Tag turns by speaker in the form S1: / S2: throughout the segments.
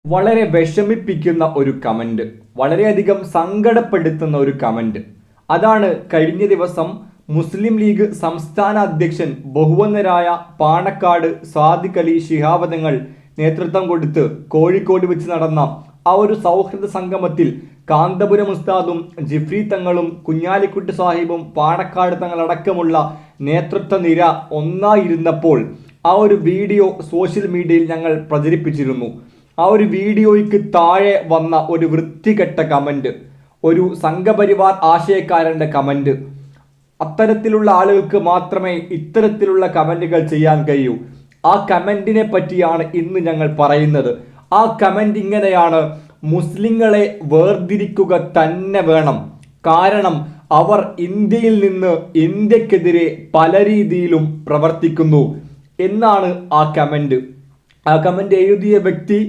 S1: വളരെ വിഷമിപ്പിക്കുന്ന ഒരു കമന്റ്, വളരെയധികം സങ്കടപ്പെടുത്തുന്ന ഒരു കമന്റ്. അതാണ് കഴിഞ്ഞ ദിവസം മുസ്ലിം ലീഗ് സംസ്ഥാന അധ്യക്ഷൻ ബഹുവന്നരായ പാണക്കാട് സാദിഖ് അലി ശിഹാബ് തങ്ങൾ നേതൃത്വം കൊടുത്ത് കോഴിക്കോട് വെച്ച് നടന്ന ആ ഒരു സൗഹൃദ സംഗമത്തിൽ കാന്തപുരം ഉസ്താദും ജിഫ്രി തങ്ങളും കുഞ്ഞാലിക്കുട്ടി സാഹിബും പാണക്കാട് തങ്ങളടക്കമുള്ള നേതൃത്വ നിര ഒന്നായിരുന്നപ്പോൾ ആ ഒരു വീഡിയോ സോഷ്യൽ മീഡിയയിൽ ഞങ്ങൾ പ്രചരിപ്പിച്ചിരുന്നു. ആ ഒരു വീഡിയോയ്ക്ക് താഴെ വന്ന ഒരു വൃത്തികെട്ട കമന്റ്, ഒരു സംഘപരിവാർ ആശയക്കാരൻ്റെ കമന്റ്. അത്തരത്തിലുള്ള ആളുകൾക്ക് മാത്രമേ ഇത്തരത്തിലുള്ള കമന്റുകൾ ചെയ്യാൻ കഴിയൂ. ആ കമന്റിനെ പറ്റിയാണ് ഇന്ന് ഞങ്ങൾ പറയുന്നത്. ആ കമന്റ് ഇങ്ങനെയാണ്: മുസ്ലിങ്ങളെ വേർതിരിക്കുക തന്നെ വേണം, കാരണം അവർ ഇന്ത്യയിൽ നിന്ന് ഇന്ത്യക്കെതിരെ പല രീതിയിലും പ്രവർത്തിക്കുന്നു എന്നാണ് ആ കമന്റ്. ആ കമന്റ് എഴുതിയ വ്യക്തി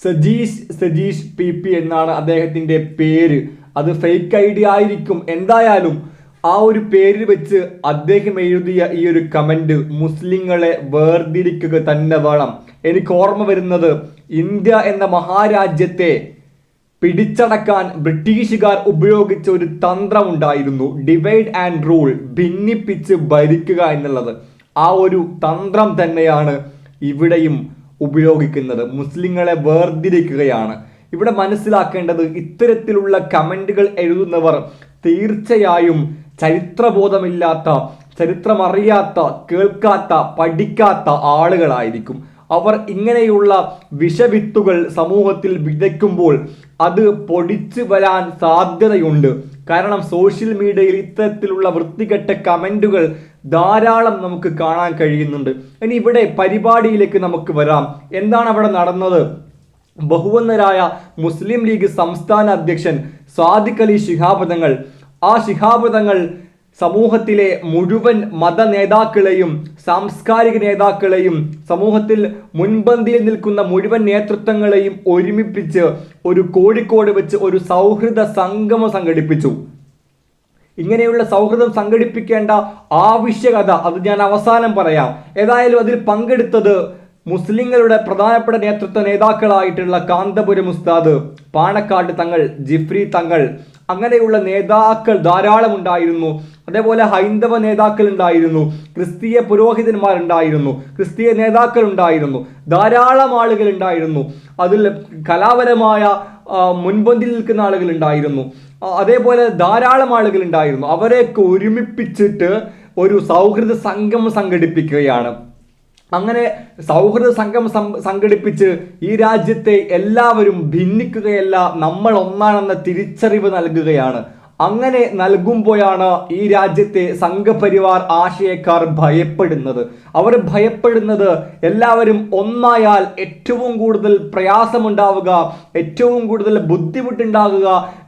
S1: സജീഷ് PP എന്നാണ് അദ്ദേഹത്തിൻ്റെ പേര്. അത് ഫേക്ക് ഐഡി ആയിരിക്കും. എന്തായാലും ആ ഒരു പേരിൽ വെച്ച് അദ്ദേഹം എഴുതിയ ഈ ഒരു കമന്റ്, മുസ്ലിങ്ങളെ വേർതിരിക്കുക തന്നെ വേണം. എനിക്ക് ഓർമ്മ വരുന്നത്, ഇന്ത്യ എന്ന മഹാരാജ്യത്തെ പിടിച്ചടക്കാൻ ബ്രിട്ടീഷുകാർ ഉപയോഗിച്ച ഒരു തന്ത്രമുണ്ടായിരുന്നു, ഡിവൈഡ് ആൻഡ് റൂൾ, ഭിന്നിപ്പിച്ച് ഭരിക്കുക എന്നുള്ളത്. ആ ഒരു തന്ത്രം തന്നെയാണ് ഇവിടെയും ഉപയോഗിക്കുന്നത്. മുസ്ലിങ്ങളെ വേർതിരിക്കുകയാണ്. ഇവിടെ മനസ്സിലാക്കേണ്ടത്, ഇത്തരത്തിലുള്ള കമന്റുകൾ എഴുതുന്നവർ തീർച്ചയായും ചരിത്രബോധമില്ലാത്ത, ചരിത്രമറിയാത്ത, കേൾക്കാത്ത, പഠിക്കാത്ത ആളുകളായിരിക്കും. അവർ ഇങ്ങനെയുള്ള വിഷവിത്തുകൾ സമൂഹത്തിൽ വിതയ്ക്കുമ്പോൾ അത് പൊടിച്ചു വരാൻ സാധ്യതയുണ്ട്. കാരണം സോഷ്യൽ മീഡിയയിൽ ഇത്തരത്തിലുള്ള വൃത്തികെട്ട കമന്റുകൾ ധാരാളം നമുക്ക് കാണാൻ കഴിയുന്നുണ്ട്. ഇനി ഇവിടെ പരിപാടിയിലേക്ക് നമുക്ക് വരാം. എന്താണ് അവിടെ നടന്നത്? ബഹുവന്നരായ മുസ്ലിം ലീഗ് സംസ്ഥാന അധ്യക്ഷൻ സാദിഖ് അലി ശിഹാബ് തങ്ങൾ, ആ ശിഹാബ് തങ്ങൾ സമൂഹത്തിലെ മുഴുവൻ മത നേതാക്കളെയും സാംസ്കാരിക നേതാക്കളെയും സമൂഹത്തിൽ മുൻപന്തിയിൽ നിൽക്കുന്ന മുഴുവൻ നേതൃത്വങ്ങളെയും ഒരുമിപ്പിച്ച് ഒരു കോഴിക്കോട് വെച്ച് ഒരു സൗഹൃദ സംഗമം സംഘടിപ്പിച്ചു. ഇങ്ങനെയുള്ള സൗഹൃദം സംഘടിപ്പിക്കേണ്ട ആവശ്യകത അത് ഞാൻ അവസാനം പറയാം. ഏതായാലും അതിൽ പങ്കെടുത്തത് മുസ്ലിങ്ങളുടെ പ്രധാനപ്പെട്ട നേതൃത്വ നേതാക്കളായിട്ടുള്ള കാന്തപുരം ഉസ്താദ്, പാണക്കാട് തങ്ങൾ, ജിഫ്രി തങ്ങൾ, അങ്ങനെയുള്ള നേതാക്കൾ ധാരാളം ഉണ്ടായിരുന്നു. അതേപോലെ ഹൈന്ദവ നേതാക്കൾ ഉണ്ടായിരുന്നു, ക്രിസ്തീയ പുരോഹിതന്മാരുണ്ടായിരുന്നു, ക്രിസ്തീയ നേതാക്കൾ ഉണ്ടായിരുന്നു, ധാരാളം ആളുകൾ ഉണ്ടായിരുന്നു. അതിൽ കലാപരമായ മുൻപന്തിയിൽ നിൽക്കുന്ന ആളുകൾ ഉണ്ടായിരുന്നു. അതേപോലെ ധാരാളം ആളുകൾ ഉണ്ടായിരുന്നു. അവരെയൊക്കെ ഒരുമിപ്പിച്ചിട്ട് ഒരു സൗഹൃദ സംഗമം സംഘടിപ്പിക്കുകയാണ്. അങ്ങനെ സൗഹൃദ സംഗമം സംഘടിപ്പിച്ച് ഈ രാജ്യത്തെ എല്ലാവരും ഭിന്നിക്കുകയല്ല, നമ്മൾ ഒന്നാണെന്ന തിരിച്ചറിവ് നൽകുകയാണ്. അങ്ങനെ നൽകുമ്പോഴാണ് ഈ രാജ്യത്തെ സംഘപരിവാർ ആശയക്കാർ ഭയപ്പെടുന്നത്. അവർ ഭയപ്പെടുന്നത് എല്ലാവരും ഒന്നായാൽ ഏറ്റവും കൂടുതൽ പ്രയാസമുണ്ടാവുക, ഏറ്റവും കൂടുതൽ ബുദ്ധിമുട്ടുണ്ടാകുക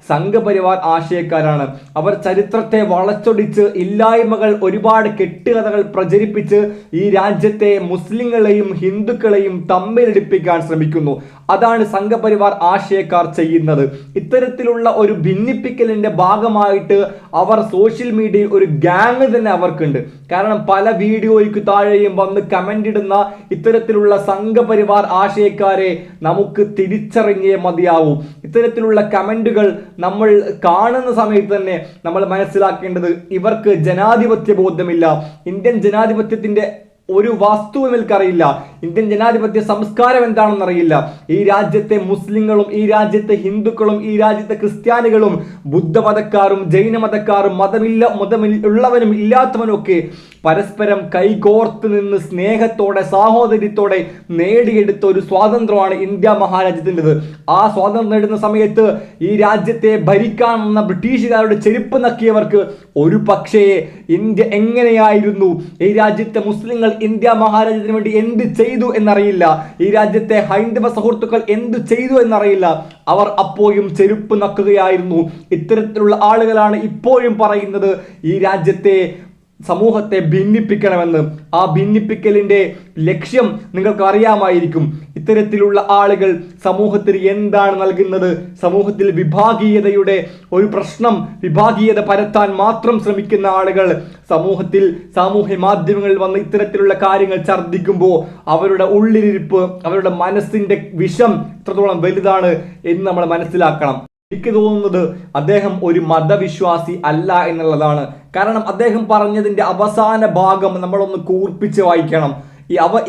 S1: സംഘപരിവാർ ആശയക്കാരാണ്. അവർ ചരിത്രത്തെ വളച്ചൊടിച്ച് ഇല്ലായ്മകൾ, ഒരുപാട് കെട്ടുകഥകൾ പ്രചരിപ്പിച്ച് ഈ രാജ്യത്തെ മുസ്ലിങ്ങളെയും ഹിന്ദുക്കളെയും തമ്മിലടിപ്പിക്കാൻ ശ്രമിക്കുന്നു. അതാണ് സംഘപരിവാർ ആശയക്കാർ ചെയ്യുന്നത്. ഇത്തരത്തിലുള്ള ഒരു ഭിന്നിപ്പിക്കലിന്റെ ഭാഗമായിട്ട് അവർ സോഷ്യൽ മീഡിയയിൽ ഒരു ഗ്യാങ് തന്നെ അവർക്കുണ്ട്. കാരണം പല വീഡിയോയ്ക്ക് താഴെയും വന്ന് കമന്റ് ഇടുന്ന ഇത്തരത്തിലുള്ള സംഘപരിവാർ ആശയക്കാരെ നമുക്ക് തിരിച്ചറിഞ്ഞേ മതിയാവൂ. ഇത്തരത്തിലുള്ള കമന്റുകൾ നമ്മൾ കാണുന്ന സമയത്ത് തന്നെ നമ്മൾ മനസ്സിലാക്കേണ്ടത്, ഇവർക്ക് ജനാധിപത്യ ബോധമില്ല. ഇന്ത്യൻ ജനാധിപത്യത്തിന്റെ ഒരു വസ്തുവും ഇവർക്കറിയില്ല. ഇന്ത്യൻ ജനാധിപത്യ സംസ്കാരം എന്താണെന്നറിയില്ല. ഈ രാജ്യത്തെ മുസ്ലിങ്ങളും ഈ രാജ്യത്തെ ഹിന്ദുക്കളും ഈ രാജ്യത്തെ ക്രിസ്ത്യാനികളും ബുദ്ധമതക്കാരും ജൈനമതക്കാരും മതമുള്ളവനും ഇല്ലാത്തവനും ഒക്കെ പരസ്പരം കൈകോർത്ത് നിന്ന് സ്നേഹത്തോടെ സാഹോദര്യത്തോടെ നേടിയെടുത്ത ഒരു സ്വാതന്ത്ര്യമാണ് ഇന്ത്യ മഹാരാജ്യത്തിൻ്റെത്. ആ സ്വാതന്ത്ര്യം നേടുന്ന സമയത്ത് ഈ രാജ്യത്തെ ഭരിക്കാൻ വന്ന ബ്രിട്ടീഷുകാരുടെ ചെരുപ്പ് നക്കിയവർക്ക് ഒരു പക്ഷേ ഇന്ത്യ എങ്ങനെയായിരുന്നു, ഈ രാജ്യത്തെ മുസ്ലിങ്ങൾ ഇന്ത്യ മഹാരാജ്യത്തിന് വേണ്ടി എന്ത് ചെയ്തു എന്നറിയില്ല, ഈ രാജ്യത്തെ ഹൈന്ദവ സുഹൃത്തുക്കൾ എന്ത് ചെയ്തു എന്നറിയില്ല. അവർ അപ്പോഴും ചെരുപ്പ് നക്കുകയായിരുന്നു. ഇത്തരത്തിലുള്ള ആളുകളാണ് ഇപ്പോഴും പറയുന്നത് ഈ രാജ്യത്തെ സമൂഹത്തെ ഭിന്നിപ്പിക്കണമെന്ന്. ആ ഭിന്നിപ്പിക്കലിന്റെ ലക്ഷ്യം നിങ്ങൾക്ക് അറിയാമായിരിക്കും. ഇത്തരത്തിലുള്ള ആളുകൾ സമൂഹത്തിന് എന്താണ് നൽകുന്നത്? സമൂഹത്തിൽ വിഭാഗീയതയുടെ ഒരു പ്രശ്നം, വിഭാഗീയത പരത്താൻ മാത്രം ശ്രമിക്കുന്ന ആളുകൾ സമൂഹത്തിൽ സാമൂഹ്യ മാധ്യമങ്ങളിൽ വന്ന് ഇത്തരത്തിലുള്ള കാര്യങ്ങൾ ഛർദ്ദിക്കുമ്പോൾ അവരുടെ ഉള്ളിലിരിപ്പ്, അവരുടെ മനസ്സിന്റെ വിഷം എത്രത്തോളം വലുതാണ് എന്ന് നമ്മൾ മനസ്സിലാക്കണം. എനിക്ക് തോന്നുന്നത് അദ്ദേഹം ഒരു മതവിശ്വാസി അല്ല എന്നുള്ളതാണ്. കാരണം അദ്ദേഹം പറഞ്ഞതിന്റെ അവസാന ഭാഗം നമ്മളൊന്ന് കൂർപ്പിച്ച് വായിക്കണം.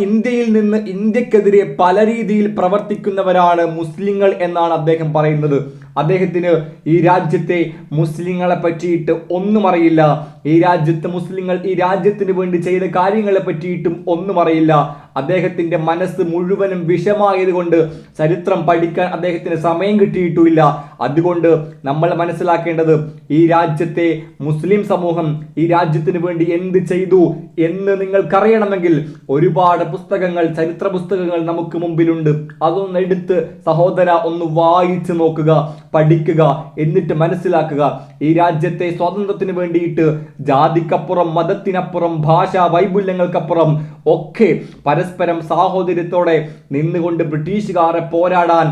S1: ഇന്ത്യയിൽ നിന്ന് ഇന്ത്യക്കെതിരെ പല രീതിയിൽ പ്രവർത്തിക്കുന്നവരാണ് മുസ്ലിങ്ങൾ എന്നാണ് അദ്ദേഹം പറയുന്നത്. അദ്ദേഹത്തിന് ഈ രാജ്യത്തെ മുസ്ലിങ്ങളെ പറ്റിയിട്ട് ഒന്നും അറിയില്ല. ഈ രാജ്യത്തെ മുസ്ലിങ്ങൾ ഈ രാജ്യത്തിന് വേണ്ടി ചെയ്ത കാര്യങ്ങളെ പറ്റിയിട്ടും ഒന്നും അറിയില്ല. അദ്ദേഹത്തിന്റെ മനസ്സ് മുഴുവനും വിഷമായത് കൊണ്ട് ചരിത്രം പഠിക്കാൻ അദ്ദേഹത്തിന് സമയം കിട്ടിയിട്ടുമില്ല. അതുകൊണ്ട് നമ്മൾ മനസ്സിലാക്കേണ്ടത്, ഈ രാജ്യത്തെ മുസ്ലിം സമൂഹം ഈ രാജ്യത്തിന് വേണ്ടി എന്ത് ചെയ്തു എന്ന് നിങ്ങൾക്കറിയണമെങ്കിൽ ഒരുപാട് പുസ്തകങ്ങൾ, ചരിത്ര പുസ്തകങ്ങൾ നമുക്ക് മുമ്പിലുണ്ട്. അതൊന്ന് എടുത്ത് സഹോദര ഒന്ന് വായിച്ചു നോക്കുക, പഠിക്കുക, എന്നിട്ട് മനസ്സിലാക്കുക. ഈ രാജ്യത്തെ സ്വാതന്ത്ര്യത്തിന് വേണ്ടിയിട്ട് ജാതിക്കപ്പുറം, മതത്തിനപ്പുറം, ഭാഷാ വൈപുല്യങ്ങൾക്കപ്പുറം ഒക്കെ പരസ്പരം സാഹോദര്യത്തോടെ നിന്നുകൊണ്ട് ബ്രിട്ടീഷുകാരെ പോരാടാൻ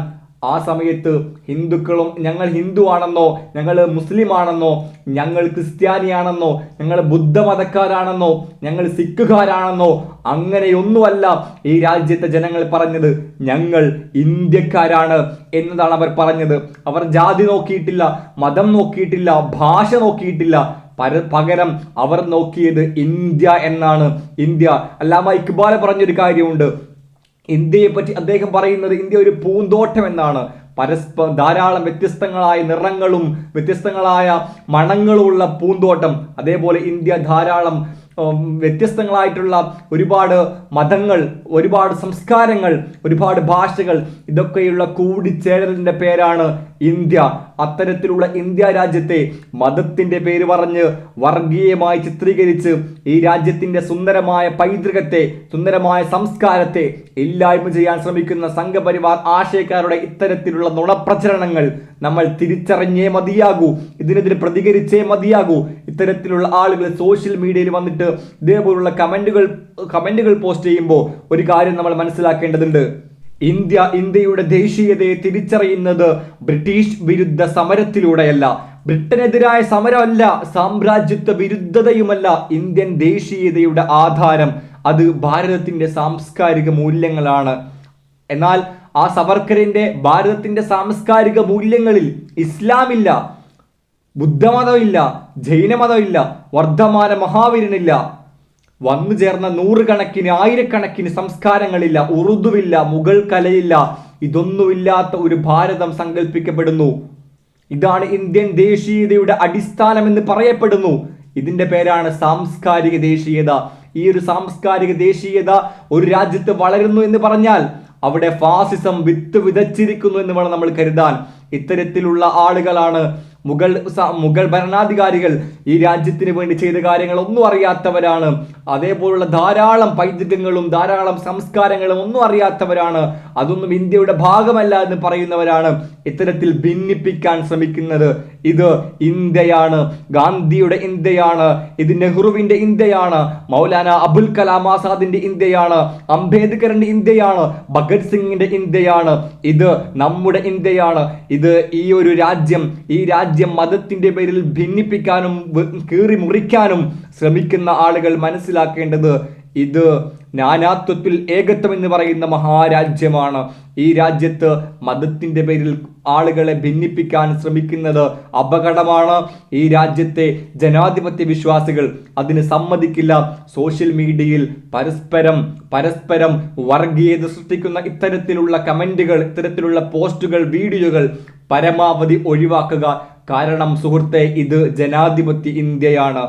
S1: ആ സമയത്ത് ഹിന്ദുക്കളും ഞങ്ങൾ ഹിന്ദു ആണെന്നോ, ഞങ്ങൾ മുസ്ലിം ആണെന്നോ, ഞങ്ങൾ ക്രിസ്ത്യാനിയാണെന്നോ, ഞങ്ങൾ ബുദ്ധമതക്കാരാണെന്നോ, ഞങ്ങൾ സിഖുകാരാണെന്നോ, അങ്ങനെയൊന്നുമല്ല ഈ രാജ്യത്തെ ജനങ്ങൾ പറഞ്ഞത്. ഞങ്ങൾ ഇന്ത്യക്കാരാണ് എന്നതാണ് അവർ പറഞ്ഞത്. അവർ ജാതി നോക്കിയിട്ടില്ല, മതം നോക്കിയിട്ടില്ല, ഭാഷ നോക്കിയിട്ടില്ല. പകരം അവർ നോക്കിയത് ഇന്ത്യ എന്നാണ്. ഇന്ത്യ. അല്ലാമ ഇക്ബാൽ പറഞ്ഞൊരു കാര്യമുണ്ട്. ഇന്ത്യയെ പറ്റി അദ്ദേഹം പറയുന്നത് ഇന്ത്യ ഒരു പൂന്തോട്ടം എന്നാണ്. ധാരാളം വ്യത്യസ്തങ്ങളായ നിറങ്ങളും വ്യത്യസ്തങ്ങളായ മണങ്ങളുമുള്ള പൂന്തോട്ടം. അതേപോലെ ഇന്ത്യ ധാരാളം വ്യത്യസ്തങ്ങളായിട്ടുള്ള ഒരുപാട് മതങ്ങൾ, ഒരുപാട് സംസ്കാരങ്ങൾ, ഒരുപാട് ഭാഷകൾ, ഇതൊക്കെയുള്ള കൂടിച്ചേരലിന്റെ പേരാണ് ഇന്ത്യ. അത്തരത്തിലുള്ള ഇന്ത്യ രാജ്യത്തെ മതത്തിന്റെ പേര് പറഞ്ഞ് വർഗീയമായി ചിത്രീകരിച്ച് ഈ രാജ്യത്തിന്റെ സുന്ദരമായ പൈതൃകത്തെ, സുന്ദരമായ സംസ്കാരത്തെ ഇല്ലായ്മ ചെയ്യാൻ ശ്രമിക്കുന്ന സംഘപരിവാർ ആശയക്കാരുടെ ഇത്തരത്തിലുള്ള നുണപ്രചരണങ്ങൾ നമ്മൾ തിരിച്ചറിഞ്ഞേ മതിയാകൂ. ഇതിനെതിരെ പ്രതികരിച്ചേ മതിയാകൂ. ഇത്തരത്തിലുള്ള ആളുകൾ സോഷ്യൽ മീഡിയയിൽ വന്നിട്ട് ഇതേപോലുള്ള കമന്റുകൾ പോസ്റ്റ് ചെയ്യുമ്പോൾ ഒരു കാര്യം നമ്മൾ മനസ്സിലാക്കേണ്ടതുണ്ട്. ഇന്ത്യയുടെ ദേശീയതയെ തിരിച്ചറിയുന്നത് ബ്രിട്ടീഷ് വിരുദ്ധ സമരത്തിലൂടെയല്ല, ബ്രിട്ടനെതിരായ സമരമല്ല, സാമ്രാജ്യത്വ വിരുദ്ധതയുമല്ല. ഇന്ത്യൻ ദേശീയതയുടെ ആധാരം അത് ഭാരതത്തിന്റെ സാംസ്കാരിക മൂല്യങ്ങളാണ്. എന്നാൽ ആ സവർക്കറിന്റെ ഭാരതത്തിന്റെ സാംസ്കാരിക മൂല്യങ്ങളിൽ ഇസ്ലാമില്ല, ബുദ്ധമതമില്ല, ജൈനമതമില്ല, വർദ്ധമാന മഹാവീരനില്ല, വന്നു ചേർന്ന നൂറുകണക്കിന് ആയിരക്കണക്കിന് സംസ്കാരങ്ങളില്ല, ഉറുദുവില്ല, മുഗൾ കലയില്ല. ഇതൊന്നുമില്ലാത്ത ഒരു ഭാരതം സങ്കല്പിക്കപ്പെടുന്നു. ഇതാണ് ഇന്ത്യൻ ദേശീയതയുടെ അടിസ്ഥാനം എന്ന് പറയപ്പെടുന്നു. ഇതിന്റെ പേരാണ് സാംസ്കാരിക ദേശീയത. ഈ ഒരു സാംസ്കാരിക ദേശീയത ഒരു രാജ്യത്ത് വളരുന്നു എന്ന് പറഞ്ഞാൽ അവിടെ ഫാസിസം വിതച്ചിരിക്കുന്നു എന്ന് വേണം നമ്മൾ കരുതാൻ. ഇത്തരത്തിലുള്ള ആളുകളാണ് മുഗൾ ഭരണാധികാരികൾ. ഈ രാജ്യത്തിന് വേണ്ടി ചെയ്ത കാര്യങ്ങൾ ഒന്നും അറിയാത്തവരാണ്. അതേപോലുള്ള ധാരാളം പൈതൃകങ്ങളും ധാരാളം സംസ്കാരങ്ങളും ഒന്നും അറിയാത്തവരാണ്. അതൊന്നും ഇന്ത്യയുടെ ഭാഗമല്ല എന്ന് പറയുന്നവരാണ് ഇത്തരത്തിൽ ഭിന്നിപ്പിക്കാൻ ശ്രമിക്കുന്നത്. ഇത് ഇന്ത്യയാണ്, ഗാന്ധിയുടെ ഇന്ത്യയാണ്, ഇത് നെഹ്റുവിന്റെ ഇന്ത്യയാണ്, മൗലാന അബുൽ കലാം ആസാദിന്റെ ഇന്ത്യയാണ്, അംബേദ്കറിന്റെ ഇന്ത്യയാണ്, ഭഗത് സിംഗിന്റെ ഇന്ത്യയാണ്. ഇത് നമ്മുടെ ഇന്ത്യയാണ്. ഇത് ഈ ഒരു രാജ്യം മതത്തിന്റെ പേരിൽ ഭിന്നിപ്പിക്കാനും കീറി മുറിക്കാനും ശ്രമിക്കുന്ന ആളുകൾ മനസ്സിലാക്കേണ്ടത് ഇത് നാനാത്വത്തിൽ ഏകത്വം എന്ന് പറയുന്ന മഹാരാജ്യമാണ്. ഈ രാജ്യത്ത് മതത്തിന്റെ പേരിൽ ആളുകളെ ഭിന്നിപ്പിക്കാൻ ശ്രമിക്കുന്നത് അപകടമാണ്. ഈ രാജ്യത്തെ ജനാധിപത്യ വിശ്വാസികൾ അതിന് സമ്മതിക്കില്ല. സോഷ്യൽ മീഡിയയിൽ പരസ്പരം വർഗീയത സൃഷ്ടിക്കുന്ന ഇത്തരത്തിലുള്ള കമന്റുകൾ, ഇത്തരത്തിലുള്ള പോസ്റ്റുകൾ, വീഡിയോകൾ പരമാവധി ഒഴിവാക്കുക. കാരണം സുഹൃത്തെ, ഇത് ജനാധിപത്യ ഇന്ത്യയാണ്.